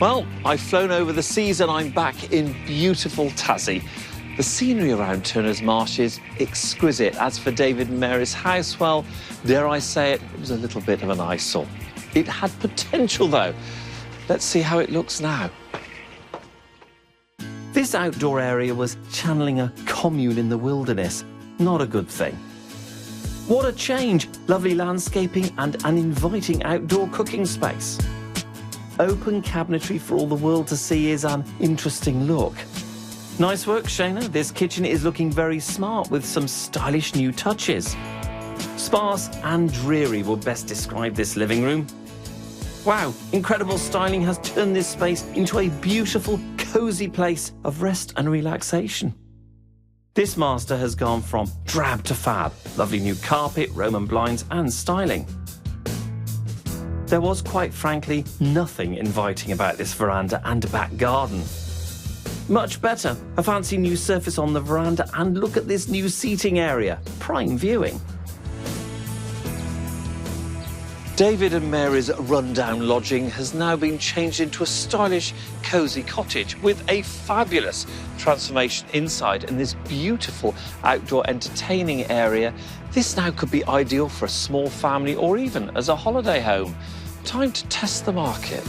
Well, I've flown over the seas and I'm back in beautiful Tassie. The scenery around Turners Marsh is exquisite. As for David and Mary's house, well, dare I say it, it was a little bit of an eyesore. It had potential, though. Let's see how it looks now. This outdoor area was channeling a commune in the wilderness. Not a good thing. What a change! Lovely landscaping and an inviting outdoor cooking space. Open cabinetry for all the world to see is an interesting look. Nice work, Shaynna. This kitchen is looking very smart with some stylish new touches. Sparse and dreary would best describe this living room. Wow, incredible styling has turned this space into a beautiful, cosy place of rest and relaxation. This master has gone from drab to fab. Lovely new carpet, Roman blinds and styling. There was, quite frankly, nothing inviting about this veranda and back garden. Much better, a fancy new surface on the veranda, and look at this new seating area. Prime viewing. David and Mary's rundown lodging has now been changed into a stylish, cosy cottage with a fabulous transformation inside and this beautiful outdoor entertaining area. This now could be ideal for a small family or even as a holiday home. Time to test the market.